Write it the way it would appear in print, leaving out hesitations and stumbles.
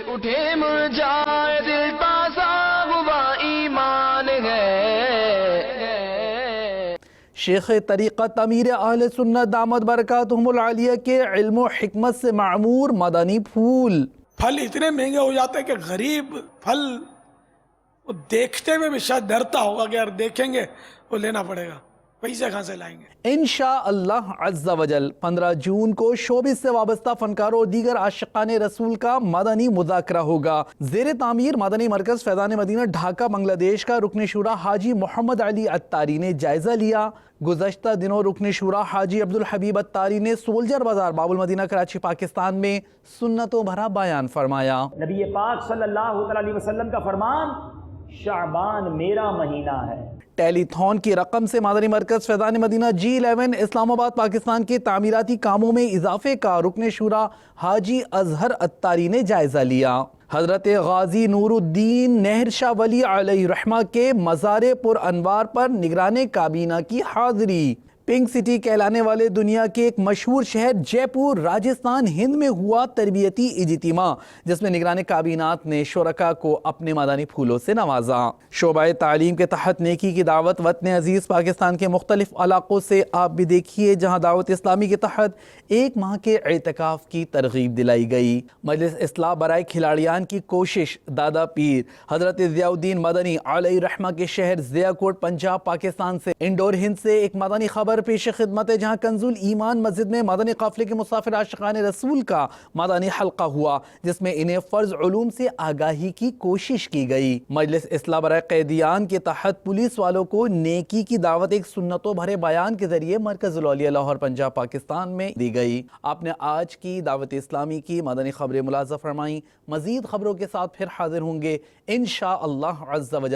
اٹھے مرجائے دل تازہ ہوا ایمان ہے۔ شیخ طریقت امیر اہل سنت دامت برکاتہم العالیہ کے علم و حکمت سے معمور مدنی پھول۔ پھل اتنے مہنگے ہو جاتے ہیں کہ غریب پھل وہ دیکھتے ہوئے بھی شاید ڈرتا ہوگا کہ یار دیکھیں گے وہ لینا پڑے گا، پیسے کہاں سے لائیں گے۔ انشاءاللہ عز و جل 15 جون کو شوبز سے وابستہ فنکاروں اور دیگر عاشقان رسول کا مدنی مذاکرہ ہوگا۔ زیر تعمیر مدنی مرکز فیضان مدینہ ڈھاکہ بنگلہ دیش کا رکن شورا حاجی محمد علی عطاری نے جائزہ لیا۔ گزشتہ دنوں رکن شورا حاجی عبدالحبیب عطاری نے سولجر بازار باب المدینہ کراچی پاکستان میں سنتوں بھرا بیان فرمایا۔ نبی پاک صلی اللہ علیہ وسلم کا فرمان شعبان میرا مہینہ ہے۔ ٹیلی تھون کی رقم سے مدنی مرکز فیضان مدینہ G11 اسلام آباد پاکستان کے تعمیراتی کاموں میں اضافے کا رکن شورا حاجی اظہر عطاری نے جائزہ لیا۔ حضرت غازی نور الدین نہر شاہ ولی علیہ رحمہ کے مزار پر انوار پر نگران کابینہ کی حاضری۔ پنک سٹی کہلانے والے دنیا کے ایک مشہور شہر جے پور راجستھان ہند میں ہوا تربیتی اجتماع، جس میں نگران کابینات نے شرکاء کو اپنے مدنی پھولوں سے نوازا۔ شعبہ تعلیم کے تحت نیکی کی دعوت وطن عزیز پاکستان کے مختلف علاقوں سے آپ بھی دیکھیے، جہاں دعوت اسلامی کے تحت 1 ماہ کے اعتکاف کی ترغیب دلائی گئی۔ مجلس اصلاح برائے کھلاڑیان کی کوشش دادا پیر حضرت ضیاء الدین مدنی علیہ رحمہ کے شہر ضیاء کوٹ پنجاب پاکستان سے انڈور ہند سے ایک مدنی خبر پیش خدمت ہے، جہاں کنز الایمان مسجد میں مدنی قافلے کے مسافر عاشقان رسول کا مدنی حلقہ ہوا، جس میں انہیں فرض علوم سے آگاہی کی کوشش کی گئی۔ مجلس اصلاح برائے قیدیان کے تحت پولیس والوں کو نیکی کی دعوت ایک سنتوں بھرے بیان کے ذریعے مرکز الاولیاء لاہور پنجاب پاکستان میں دی گئی۔ آپ نے آج کی دعوت اسلامی کی مدنی خبریں ملاحظہ فرمائیں۔ مزید خبروں کے ساتھ پھر حاضر ہوں گے انشاءاللہ عز و جل۔